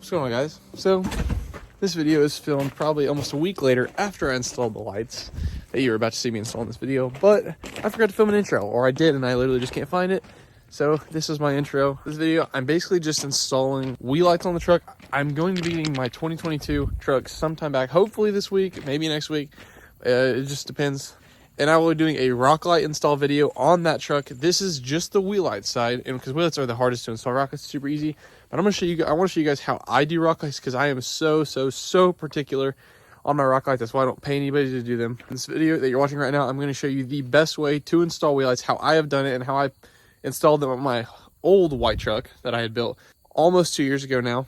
What's going on, guys? So this video is filmed probably almost a week later after I installed the lights that you were about to see me install in this video, but I forgot to film an intro, or I did and I literally just can't find it. So this is my intro. This video, I'm basically just installing wheel lights on the truck. I'm going to be getting my 2022 truck sometime back, hopefully this week, maybe next week. It just depends. And I will be doing a rock light install video on that truck. This is just the wheel light side, and because wheel lights are the hardest to install, rock lights are super easy. But I'm gonna show you. I want to show you guys how I do rock lights because I am so particular on my rock lights. That's why I don't pay anybody to do them. In this video that you're watching right now, I'm going to show you the best way to install wheel lights, how I have done it, and how I installed them on my old white truck that I had built almost 2 years ago now.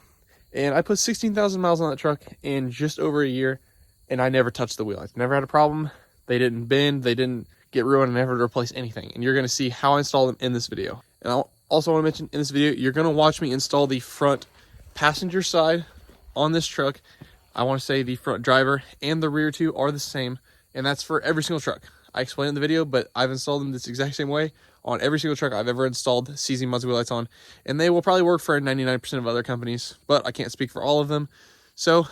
And I put 16,000 miles on that truck in just over a year, and I never touched the wheel lights. Never had a problem. They didn't bend, they didn't get ruined, and never had to replace anything. And you're going to see how I install them in this video. And I also want to mention in this video, you're going to watch me install the front passenger side on this truck. I want to say the front driver and the rear two are the same, and that's for every single truck. I explained in the video, but I've installed them this exact same way on every single truck I've ever installed CZ Mods wheel lights on, and they will probably work for 99% of other companies, but I can't speak for all of them. So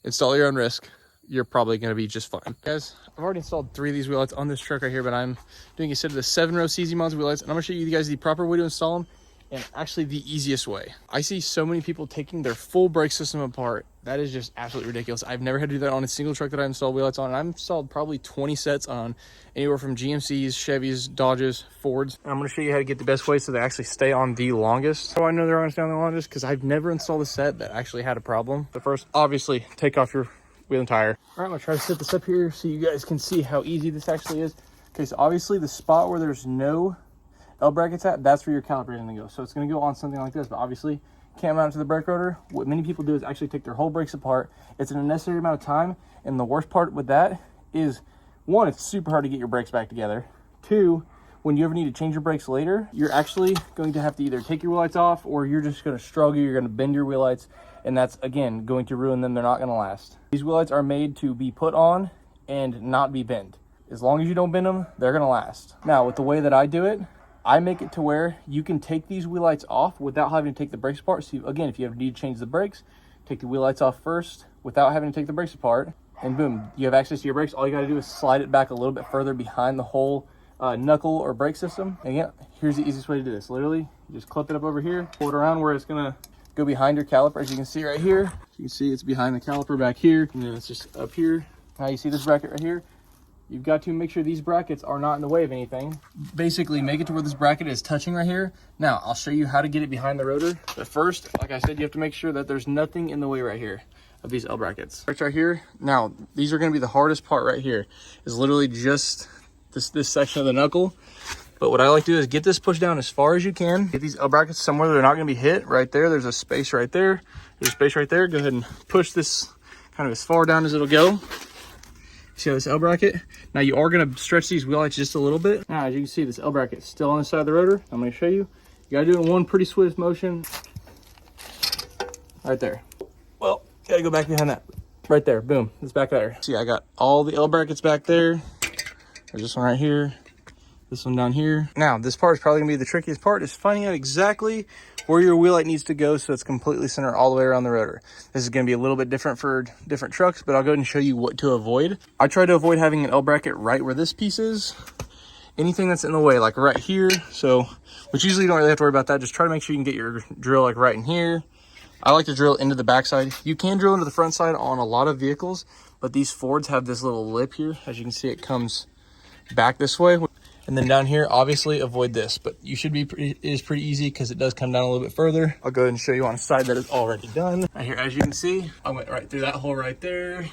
install at your own risk. You're probably going to be just fine. Guys, I've already installed 3 of these wheel lights on this truck right here, but I'm doing a set of the 7-row CZ Mods wheel lights, and I'm going to show you guys the proper way to install them, and actually the easiest way. I see so many people taking their full brake system apart. That is just absolutely ridiculous. I've never had to do that on a single truck that I installed wheel lights on, and I've installed probably 20 sets on anywhere from GMCs, Chevys, Dodges, Fords. And I'm going to show you how to get the best way so they actually stay on the longest. So I know they're going to stay on the longest because I've never installed a set that actually had a problem. But first, obviously, take off your wheel and tire. All right, I'm gonna try to set this up here so you guys can see how easy this actually is. Okay, so obviously the spot where there's no L brackets at, that's where your caliper is gonna go. So it's gonna go on something like this, but obviously can't mount it to the brake rotor. What many people do is actually take their whole brakes apart. It's an unnecessary amount of time, and the worst part with that is, one, it's super hard to get your brakes back together. 2, when you ever need to change your brakes later, you're actually going to have to either take your wheel lights off, or you're just gonna struggle, you're gonna bend your wheel lights, and that's, again, going to ruin them. They're not gonna last. These wheel lights are made to be put on and not be bent. As long as you don't bend them, they're gonna last. Now, with the way that I do it, I make it to where you can take these wheel lights off without having to take the brakes apart. So again, if you ever need to change the brakes, take the wheel lights off first without having to take the brakes apart, and boom, you have access to your brakes. All you gotta do is slide it back a little bit further behind the whole knuckle or brake system. And again, here's the easiest way to do this. Literally, you just clip it up over here, pull it around where it's gonna go behind your caliper, as you can see right here. So you can see it's behind the caliper back here, and then it's just up here. Now you see this bracket right here. You've got to make sure these brackets are not in the way of anything. Basically, make it to where this bracket is touching right here. Now, I'll show you how to get it behind the rotor. But first, like I said, you have to make sure that there's nothing in the way right here of these L brackets. Right here. Now, these are going to be the hardest part right here. Is literally just this section of the knuckle. But what I like to do is get this pushed down as far as you can. Get these L brackets somewhere they're not going to be hit. Right there, there's a space right there. There's a space right there. Go ahead and push this kind of as far down as it'll go. See how this L bracket? Now you are going to stretch these wheel lights just a little bit. Now, as you can see, this L bracket is still on the side of the rotor. I'm going to show you. You got to do it in one pretty swift motion. Right there. Well, got to go back behind that. Right there. Boom. It's back there. See, I got all the L brackets back there. There's this one right here. This one down here. Now, this part is probably gonna be the trickiest part, is finding out exactly where your wheel light needs to go so it's completely centered all the way around the rotor. This is gonna be a little bit different for different trucks, but I'll go ahead and show you what to avoid. I try to avoid having an L bracket right where this piece is. Anything that's in the way, like right here. So, which usually you don't really have to worry about that. Just try to make sure you can get your drill like right in here. I like to drill into the backside. You can drill into the front side on a lot of vehicles, but these Fords have this little lip here. As you can see, it comes back this way. And then down here, obviously avoid this, but you should be, it is pretty easy because it does come down a little bit further. I'll go ahead and show you on a side that is already done. Right here, as you can see, I went right through that hole right there,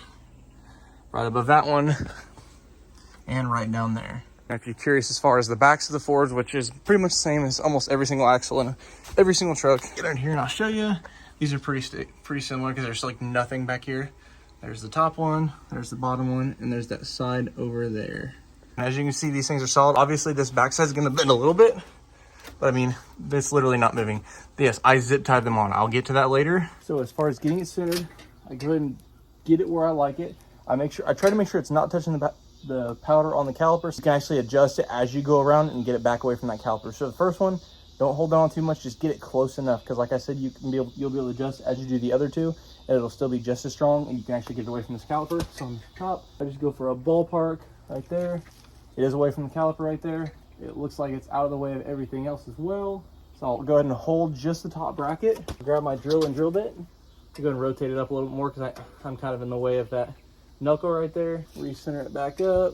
right above that one, and right down there. Now, if you're curious as far as the backs of the Fords, which is pretty much the same as almost every single axle in every single truck, get in here and I'll show you. These are pretty similar because there's like nothing back here. There's the top one, there's the bottom one, and there's that side over there. As you can see, these things are solid. Obviously, this backside is going to bend a little bit, but I mean, it's literally not moving. Yes, I zip tied them on. I'll get to that later. So as far as getting it centered, I go ahead and get it where I like it. I try to make sure it's not touching the powder on the caliper, so you can actually adjust it as you go around and get it back away from that caliper. So the first one, Don't hold on too much, just get it close enough, because like I said, you'll be able to adjust as you do the other two, and it'll still be just as strong, and you can actually get it away from this caliper. So on the top, I just go for a ballpark right there. It is away from the caliper right there. It looks like it's out of the way of everything else as well. So I'll go ahead and hold just the top bracket, grab my drill and drill bit, go ahead and rotate it up a little bit more because I'm kind of in the way of that knuckle right there. Recenter it back up.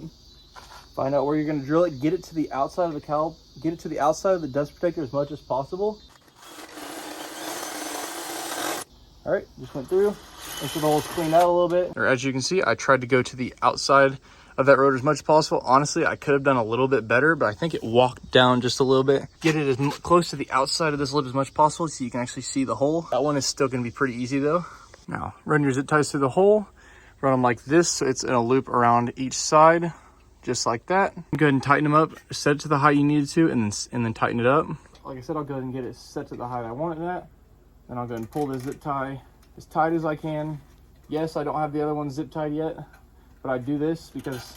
Find out where you're going to drill it. Get it to the outside of the get it to the outside of the dust protector as much as possible. All right, just went through. Make sure the hole's cleaned out a little bit. Or as you can see, I tried to go to the outside of that rotor as much as possible. Honestly, I could have done a little bit better, but I think it walked down just a little bit. Get it as close to the outside of this lip as much as possible so you can actually see the hole. That one is still going to be pretty easy though. Now, run your zip ties through the hole. Run them like this so it's in a loop around each side. Just like that. Go ahead and tighten them up, set it to the height you need it to, and then tighten it up. Like I said, I'll go ahead and get it set to the height I want it at. Then I'll go ahead and pull the zip tie as tight as I can. Yes, I don't have the other one zip tied yet, but I do this because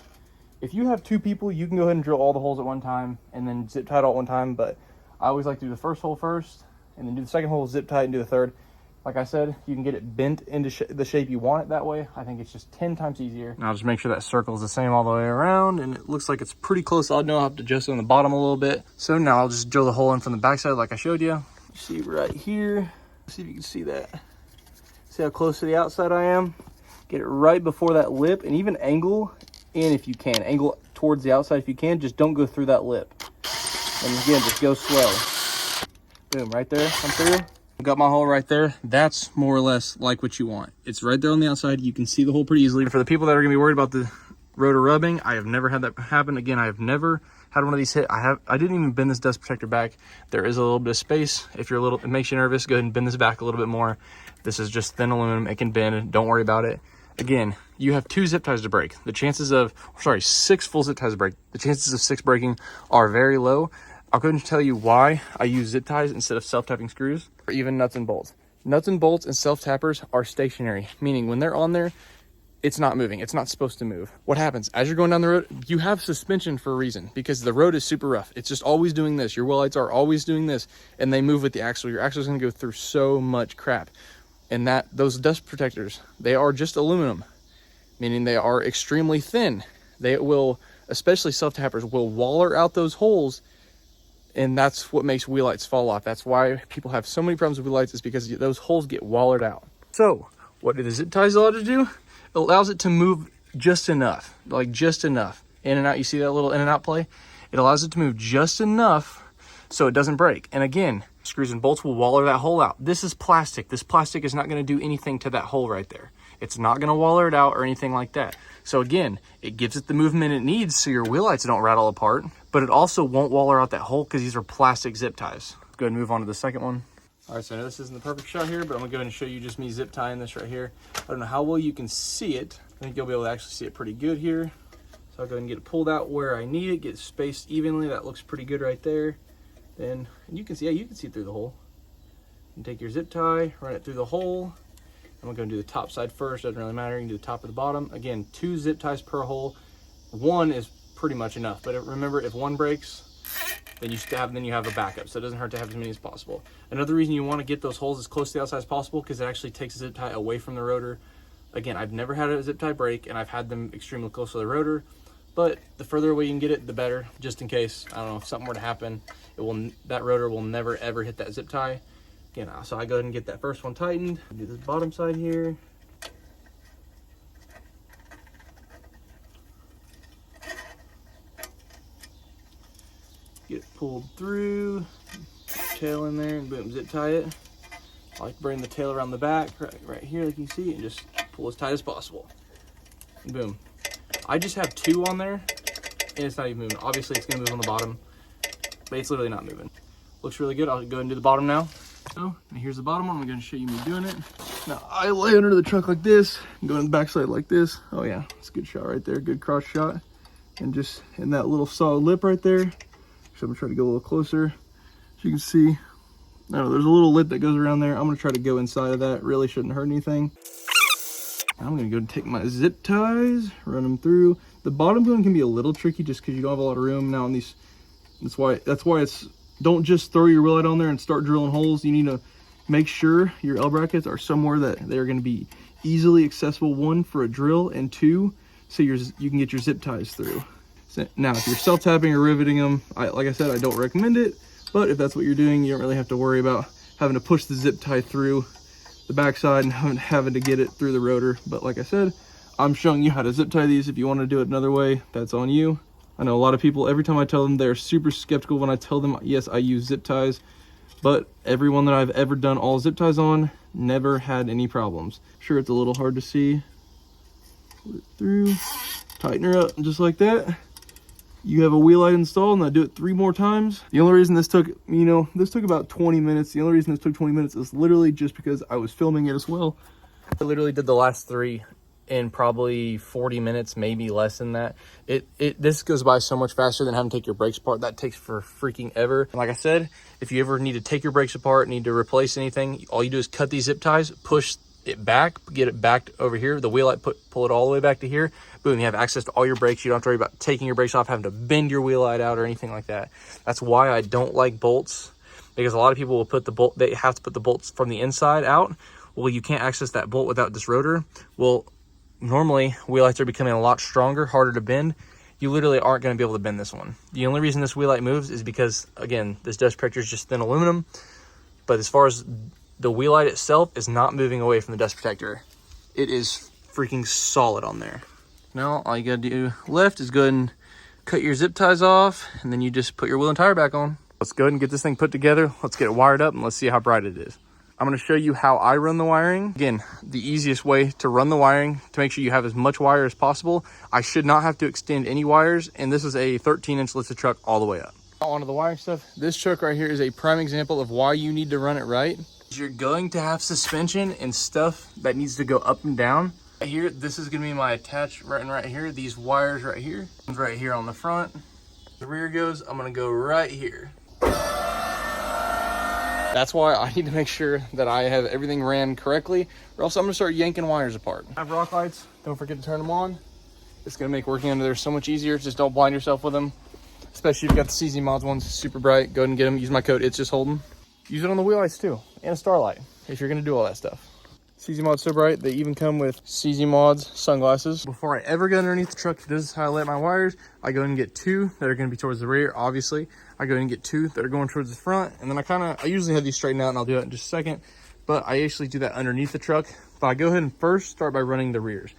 if you have two people, you can go ahead and drill all the holes at one time and then zip tie it all at one time, but I always like to do the first hole first and then do the second hole, zip tie, and do the third. Like I said, you can get it bent into the shape you want it that way. I think it's just 10 times easier. Now just make sure that circle is the same all the way around, and it looks like it's pretty close. I'll know I'll have to adjust it on the bottom a little bit. So now I'll just drill the hole in from the backside like I showed you. See right here, see if you can see that. See how close to the outside I am? Get it right before that lip, and even angle in if you can. Angle towards the outside if you can, just don't go through that lip. And again, just go slow. Boom, right there, I'm through. Got my hole right there. That's more or less like what you want. It's right there on the outside. You can see the hole pretty easily. For the people that are gonna be worried about the rotor rubbing, I have never had that happen. Again, I have never had one of these hit. I didn't even bend this dust protector back. There is a little bit of space. If you're it makes you nervous, go ahead and bend this back a little bit more. This is just thin aluminum. It can bend. Don't worry about it. Again, you have 2 zip ties to break. The chances of, 6 full zip ties to break. The chances of 6 breaking are very low. I'll go ahead and tell you why I use zip ties instead of self-tapping screws or even nuts and bolts. Nuts and bolts and self-tappers are stationary, meaning when they're on there, it's not moving. It's not supposed to move. What happens? As you're going down the road, you have suspension for a reason because the road is super rough. It's just always doing this. Your wheel lights are always doing this, and they move with the axle. Your axle is going to go through so much crap. And those dust protectors, they are just aluminum, meaning they are extremely thin. They will, especially self-tappers, will waller out those holes. And that's what makes wheel lights fall off. That's why people have so many problems with wheel lights, is because those holes get wallered out. So what do the zip ties allow it to do? It allows it to move just enough, like just enough. In and out, you see that little in and out play? It allows it to move just enough so it doesn't break. And again, screws and bolts will waller that hole out. This is plastic. This plastic is not going to do anything to that hole right there. It's not going to waller it out or anything like that. So again, it gives it the movement it needs so your wheel lights don't rattle apart, but it also won't waller out that hole because these are plastic zip ties. Go ahead and move on to the second one. All right, so I know this isn't the perfect shot here, but I'm gonna go ahead and show you just me zip tying this right here. I don't know how well you can see it. I think you'll be able to actually see it pretty good here. So I'll go ahead and get it pulled out where I need it, get it spaced evenly. That looks pretty good right there. Then, and you can see, yeah, you can see through the hole. And take your zip tie, run it through the hole. I'm gonna do the top side first, doesn't really matter. You can do the top or the bottom. Again, 2 zip ties per hole. 1 is pretty much enough, but remember, if 1 breaks, then you have a backup, so it doesn't hurt to have as many as possible. Another reason you want to get those holes as close to the outside as possible, because it actually takes a zip tie away from the rotor. Again, I've never had a zip tie break, and I've had them extremely close to the rotor, but the further away you can get it, the better, just in case, I don't know, if something were to happen, that rotor will never ever hit that zip tie. Again, so I go ahead and get that first one tightened. Do this bottom side here. Get it pulled through, tail in there, and boom, zip tie it. I like to bring the tail around the back, right here, like you see, and just pull as tight as possible. And boom. I just have 2 on there, and it's not even moving. Obviously, it's gonna move on the bottom, but it's literally not moving. Looks really good. I'll go ahead and do the bottom now. So, and here's the bottom one. I'm gonna show you me doing it. Now, I lay under the truck like this, and go on the backside like this. Oh yeah, it's a good shot right there, good cross shot. And just in that little solid lip right there. So I'm gonna try to go a little closer. As you can see, there's a little lip that goes around there. I'm gonna try to go inside of that. Really shouldn't hurt anything. I'm gonna go and take my zip ties, run them through. The bottom one can be a little tricky just because you don't have a lot of room now on these. That's why it's don't just throw your wheel light on there and start drilling holes. You need to make sure your L brackets are somewhere that they're going to be easily accessible, one, for a drill, and two, so you can get your zip ties through. So now, if you're self-tapping or riveting them, like I said, I don't recommend it, but if that's what you're doing, you don't really have to worry about having to push the zip tie through the backside and having to get it through the rotor. But like I said, I'm showing you how to zip tie these. If you want to do it another way, that's on you. I know a lot of people, every time I tell them, they're super skeptical when I tell them, yes, I use zip ties, but everyone that I've ever done all zip ties on never had any problems. Sure, it's a little hard to see. Put it through, tighten her up just like that. You have a wheel light installed, and I do it 3 more times. The only reason this took, this took about 20 minutes. The only reason this took 20 minutes is literally just because I was filming it as well. I literally did the last 3 in probably 40 minutes, maybe less than that. This goes by so much faster than having to take your brakes apart. That takes for freaking ever. Like I said, if you ever need to take your brakes apart, need to replace anything, all you do is cut these zip ties, push it back, get it back over here, the wheel light, pull it all the way back to here, boom, you have access to all your brakes. You don't have to worry about taking your brakes off, having to bend your wheel light out or anything like that. That's why I don't like bolts, because a lot of people will put the bolt, they have to put the bolts from the inside out. Well, you can't access that bolt without this rotor. Well, normally wheel lights are becoming a lot stronger, harder to bend. You literally aren't going to be able to bend this one. The only reason this wheel light moves is because, again, this dust protector is just thin aluminum. But as far as the wheel light itself is not moving away from the dust protector. It is freaking solid on there. Now all you gotta do left is go ahead and cut your zip ties off, and then you just put your wheel and tire back on. Let's go ahead and get this thing put together. Let's get it wired up and let's see how bright it is. I'm gonna show you how I run the wiring. Again, the easiest way to run the wiring to make sure you have as much wire as possible. I should not have to extend any wires, and this is a 13-inch lifted truck all the way up. Onto the wiring stuff. This truck right here is a prime example of why you need to run it right. You're going to have suspension and stuff that needs to go up and down. Right here, this is gonna be my attach right here. These wires right here on the front. The rear goes, I'm gonna go right here. That's why I need to make sure that I have everything ran correctly, or else I'm gonna start yanking wires apart. I have rock lights, don't forget to turn them on. It's gonna make working under there so much easier. Just don't blind yourself with them. Especially if you've got the CZ Mods ones, super bright. Go ahead and get them, use my code, It's Just Holding. Use it on the wheel lights too, and a starlight, if you're gonna do all that stuff. CZ Mods so bright, they even come with CZ Mods sunglasses. Before I ever get underneath the truck, this is how I light my wires. I go ahead and get 2 that are gonna be towards the rear, obviously. I go ahead and get 2 that are going towards the front, and then I usually have these straightened out, and I'll do it in just a second, but I actually do that underneath the truck. But I go ahead and first start by running the rears.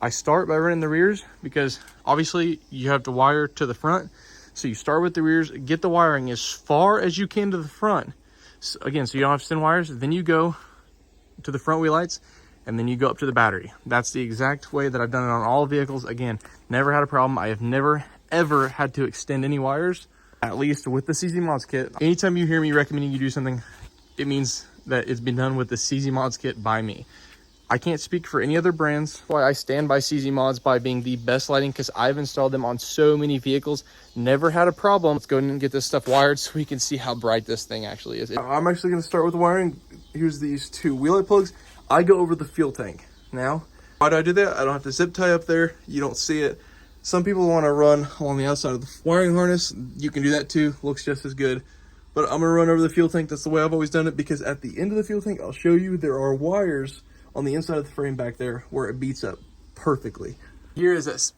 I start by running the rears because obviously you have to wire to the front. So you start with the rears, get the wiring as far as you can to the front. So again, so you don't have to send wires, then you go to the front wheel lights, and then you go up to the battery. That's the exact way that I've done it on all vehicles. Again, never had a problem. I have never, ever had to extend any wires, at least with the CZ Mods kit. Anytime you hear me recommending you do something, it means that it's been done with the CZ Mods kit by me. I can't speak for any other brands. That's why I stand by CZ Mods by being the best lighting, because I've installed them on so many vehicles, never had a problem. Let's go ahead and get this stuff wired so we can see how bright this thing actually is. I'm actually gonna start with the wiring. Here's these 2 wheel light plugs. I go over the fuel tank. Now, why do I do that? I don't have to zip tie up there. You don't see it. Some people wanna run along the outside of the wiring harness. You can do that too, looks just as good. But I'm gonna run over the fuel tank. That's the way I've always done it, because at the end of the fuel tank, I'll show you there are wires on the inside of the frame back there where it beats up perfectly.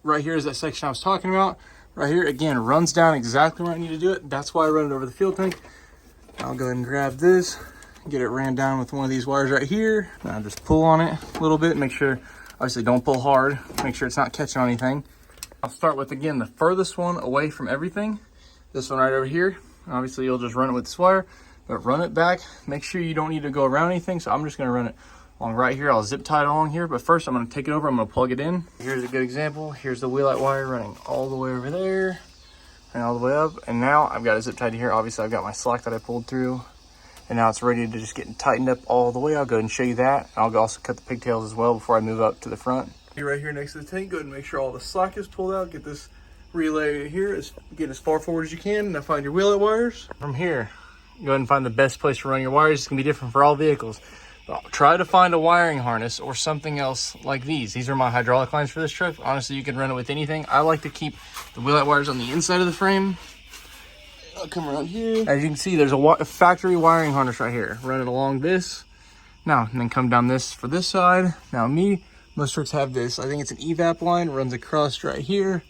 Right here is that section I was talking about. Right here, again, runs down exactly where I need to do it. That's why I run it over the fuel tank. I'll go ahead and grab this, get it ran down with one of these wires right here. Now just pull on it a little bit, make sure, obviously don't pull hard, make sure it's not catching on anything. I'll start with, again, the furthest one away from everything. This one right over here. Obviously you'll just run it with this wire, but run it back. Make sure you don't need to go around anything, so I'm just gonna run it along right here. I'll zip tie it along here, but first I'm gonna take it over, I'm gonna plug it in. Here's a good example. Here's the wheel light wire running all the way over there and all the way up. And now I've got it zip tied here. Obviously I've got my slack that I pulled through, and now it's ready to just get tightened up all the way. I'll go ahead and show you that. I'll also cut the pigtails as well before I move up to the front. You're right here next to the tank. Go ahead and make sure all the slack is pulled out. Get this relay here, get as far forward as you can. Now find your wheel light wires. From here, go ahead and find the best place to run your wires. It's gonna be different for all vehicles. Try to find a wiring harness or something else like these. These are my hydraulic lines for this truck. Honestly, you can run it with anything. I like to keep the wheel light wires on the inside of the frame. I'll come around here. As you can see, there's a factory wiring harness right here. Run it along this. Now, and then come down this for this side. Now most trucks have this. I think it's an evap line. Runs across right here.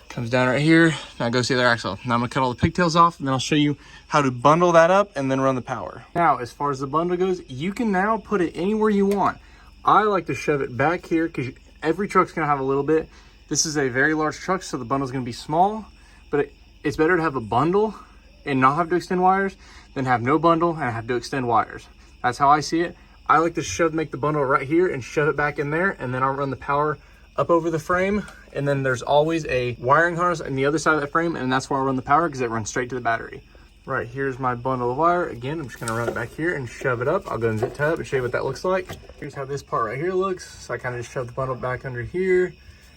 Comes down right here. Now goes to the other axle. Now I'm gonna cut all the pigtails off, and then I'll show you how to bundle that up and then run the power. Now, as far as the bundle goes, you can now put it anywhere you want. I like to shove it back here because every truck's gonna have a little bit. This is a very large truck, so the bundle's gonna be small, but it's better to have a bundle and not have to extend wires than have no bundle and have to extend wires. That's how I see it. I like to make the bundle right here and shove it back in there, and then I'll run the power up over the frame. And then there's always a wiring harness on the other side of that frame, and that's where I run the power because it runs straight to the battery. Right, here's my bundle of wire. Again, I'm just gonna run it back here and shove it up. I'll go and zip tie up and show you what that looks like. Here's how this part right here looks. So I kind of just shove the bundle back under here.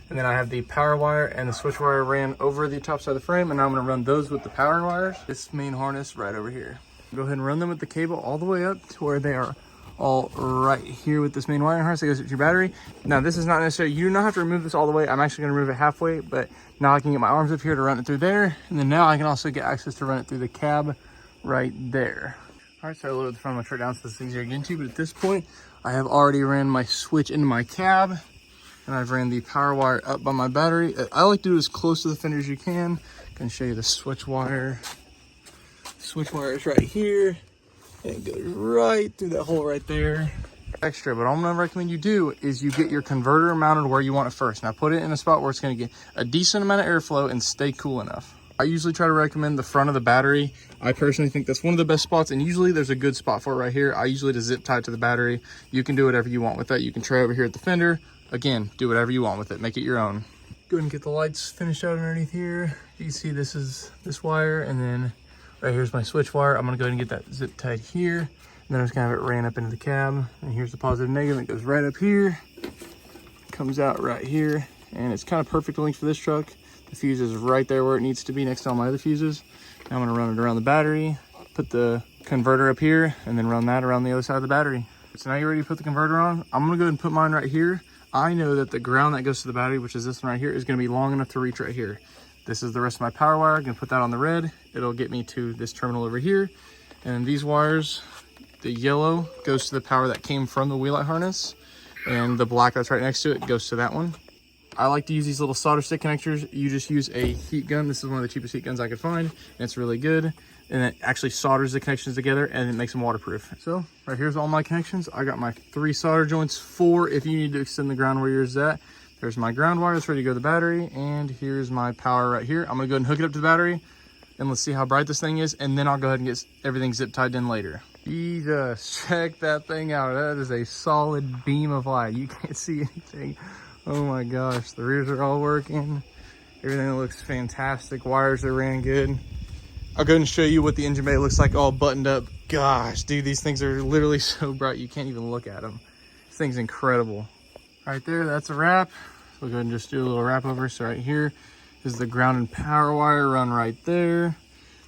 And then I have the power wire and the switch wire ran over the top side of the frame, and now I'm gonna run those with the power wires. This main harness right over here. Go ahead and run them with the cable all the way up to where they are all right here with this main wiring harness that goes to your battery. Now, this is not necessary. You do not have to remove this all the way. I'm actually going to remove it halfway, but now I can get my arms up here to run it through there. And then now I can also get access to run it through the cab right there. All right, so I lowered the front of my truck down so this thing's easier to get into, but at this point, I have already ran my switch into my cab, and I've ran the power wire up by my battery. I like to do it as close to the fender as you can. I can show you the switch wire. Switch wire is right here. And it goes right through that hole right there. Extra, but all I'm gonna recommend you do is you get your converter mounted where you want it first. Now put it in a spot where it's gonna get a decent amount of airflow and stay cool enough. I usually try to recommend the front of the battery. I personally think that's one of the best spots, and usually there's a good spot for it right here. I usually just zip tie it to the battery. You can do whatever you want with that. You can try over here at the fender. Again, do whatever you want with it. Make it your own. Go ahead and get the lights finished out underneath here. You can see this is this wire, and then right here's my switch wire. I'm gonna go ahead and get that zip tied here. And then I'm just gonna have it ran up into the cab. And here's the positive negative. It goes right up here, comes out right here. And it's kind of perfect length for this truck. The fuse is right there where it needs to be next to all my other fuses. Now I'm gonna run it around the battery, put the converter up here, and then run that around the other side of the battery. So now you're ready to put the converter on. I'm gonna go ahead and put mine right here. I know that the ground that goes to the battery, which is this one right here, is gonna be long enough to reach right here. This is the rest of my power wire. I'm gonna put that on the red. It'll get me to this terminal over here. And these wires, the yellow goes to the power that came from the wheel light harness, and the black that's right next to it goes to that one. I like to use these little solder stick connectors. You just use a heat gun. This is one of the cheapest heat guns I could find, and it's really good. And it actually solders the connections together, and it makes them waterproof. So right here's all my connections. I got my 3 solder joints, 4 if you need to extend the ground where yours is at. There's my ground wire that's ready to go to the battery, and here's my power right here. I'm gonna go ahead and hook it up to the battery, and let's see how bright this thing is, and then I'll go ahead and get everything zip tied in later. Jesus, check that thing out. That is a solid beam of light. You can't see anything. Oh my gosh, the rears are all working. Everything looks fantastic. Wires are ran good. I'll go ahead and show you what the engine bay looks like all buttoned up. Gosh, dude, these things are literally so bright you can't even look at them. This thing's incredible. Right there, that's a wrap. We'll go ahead and just do a little wrap over. So right here is the ground and power wire run right there.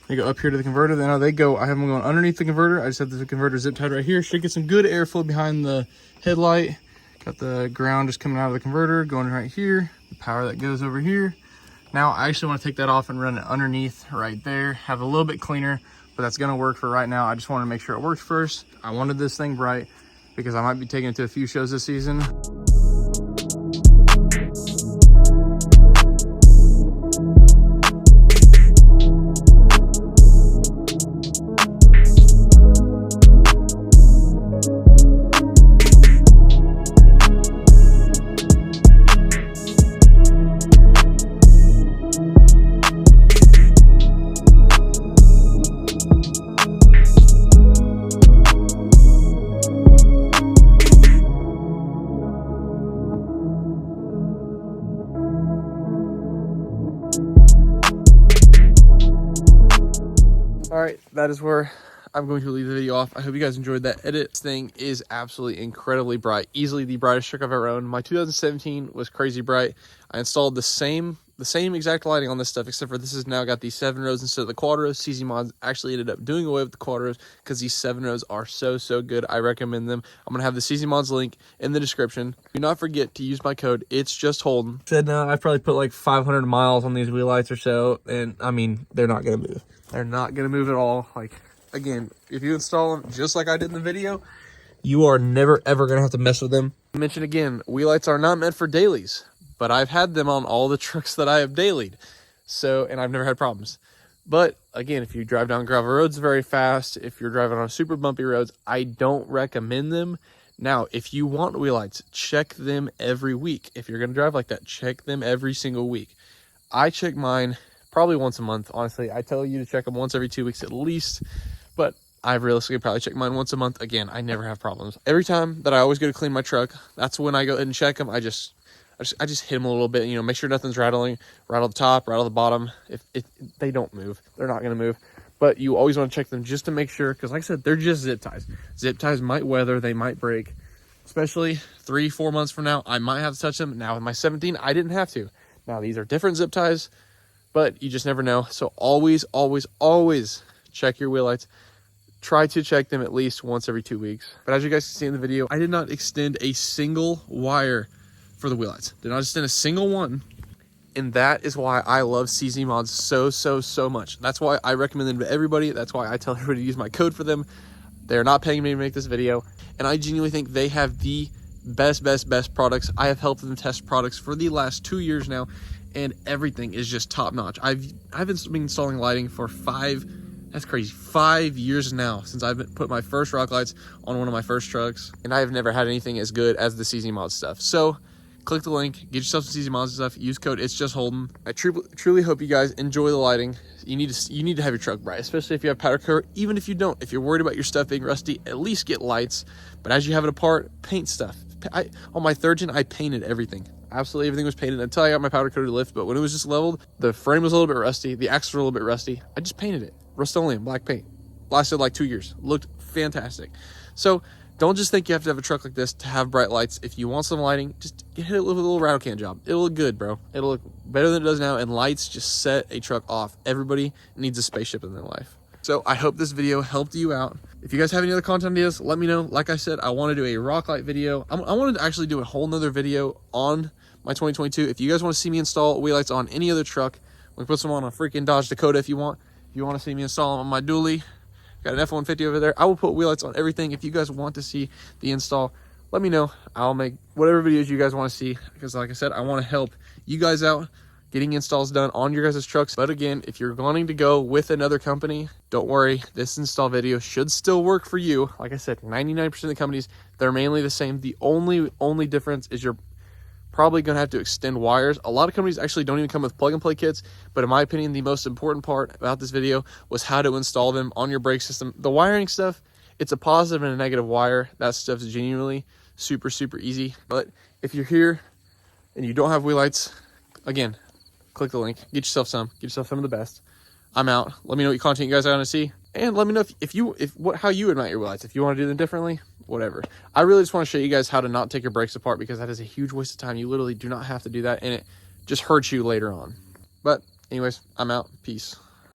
They go up here to the converter. Then they go, I have them going underneath the converter. I just have the converter zip tied right here. Should get some good airflow behind the headlight. Got the ground just coming out of the converter, going right here. The power that goes over here. Now I actually want to take that off and run it underneath right there. Have it a little bit cleaner, but that's gonna work for right now. I just want to make sure it works first. I wanted this thing bright because I might be taking it to a few shows this season. All right, that is where I'm going to leave the video off. I hope you guys enjoyed that edit. This thing is absolutely incredibly bright. Easily the brightest truck I've ever owned. My 2017 was crazy bright. I installed the same the same exact lighting on this stuff, except for this has now got these 7 rows instead of the quad rows. CZ Mods actually ended up doing away with the quad rows because these 7 rows are so good. I recommend them. I'm going to have the CZ Mods link in the description. Do not forget to use my code. It's just Holden. Said now I've probably put like 500 miles on these wheel lights or so, and I mean, they're not going to move. They're not going to move at all. Like, again, if you install them just like I did in the video, you are never ever going to have to mess with them. I mention again, wheel lights are not meant for dailies, but I've had them on all the trucks that I have dailied. So, and I've never had problems. But again, if you drive down gravel roads very fast, if you're driving on super bumpy roads, I don't recommend them. Now, if you want wheel lights, check them every week. If you're going to drive like that, check them every single week. I check mine probably once a month. Honestly, I tell you to check them once every 2 weeks at least, but I realistically probably check mine once a month. Again, I never have problems. Every time that I always go to clean my truck, that's when I go ahead and check them. I just hit them a little bit, you know, make sure nothing's rattling, rattle the top, rattle the bottom. If they don't move, they're not going to move. But you always want to check them just to make sure, because like I said, they're just zip ties. Zip ties might weather, they might break, especially 3-4 months from now. I might have to touch them. Now with my 17, I didn't have to. Now these are different zip ties, but you just never know. So always check your wheel lights. Try to check them at least once every 2 weeks. But as you guys can see in the video, I did not extend a single wire for the wheel lights. Did not extend a single one. And that is why I love CZ Mods so much. That's why I recommend them to everybody. That's why I tell everybody to use my code for them. They're not paying me to make this video. And I genuinely think they have the best products. I have helped them test products for the last 2 years now, and everything is just top notch. I've been installing lighting for 5 years now, since I've put my first rock lights on one of my first trucks, and I have never had anything as good as the CZ Mods stuff. So click the link, get yourself some CZ Mods stuff, use code It's Just Holden. I truly hope you guys enjoy the lighting. You need to have your truck bright, especially if you have powder coat. Even if you don't, if you're worried about your stuff being rusty, at least get lights. But as you have it apart, paint stuff. On my 3rd gen, I painted everything. Absolutely everything was painted until I got my powder coated lift. But when it was just leveled, the frame was a little bit rusty, the axles were a little bit rusty. I just painted it. Rust-Oleum black paint. Lasted like 2 years. Looked fantastic. So don't just think you have to have a truck like this to have bright lights. If you want some lighting, just hit it with a little rattle can job. It'll look good, bro. It'll look better than it does now, and lights just set a truck off. Everybody needs a spaceship in their life. So I hope this video helped you out. If you guys have any other content ideas, let me know. Like I said, I want to do a rock light video. I wanted to actually do a whole nother video on my 2022. If you guys want to see me install wheel lights on any other truck, we can put some on a freaking Dodge Dakota if you want. If you want to see me install them on my dually, got an F-150 over there. I will put wheel lights on everything. If you guys want to see the install, let me know. I'll make whatever videos you guys want to see, because like I said, I want to help you guys out getting installs done on your guys' trucks. But again, if you're wanting to go with another company, don't worry. This install video should still work for you. Like I said, 99% of the companies, they're mainly the same. The only difference is you're probably going to have to extend wires. A lot of companies actually don't even come with plug and play kits, but in my opinion, the most important part about this video was how to install them on your brake system. The wiring stuff, it's a positive and a negative wire. That stuff's genuinely super easy. But if you're here and you don't have wheel lights, again, click the link, get yourself some of the best. I'm out. Let me know what content you guys want to see, and let me know how you would mount your wheel lights. If you want to do them differently, whatever. I really just want to show you guys how to not take your brakes apart, because that is a huge waste of time. You literally do not have to do that, and it just hurts you later on. But anyways, I'm out. Peace.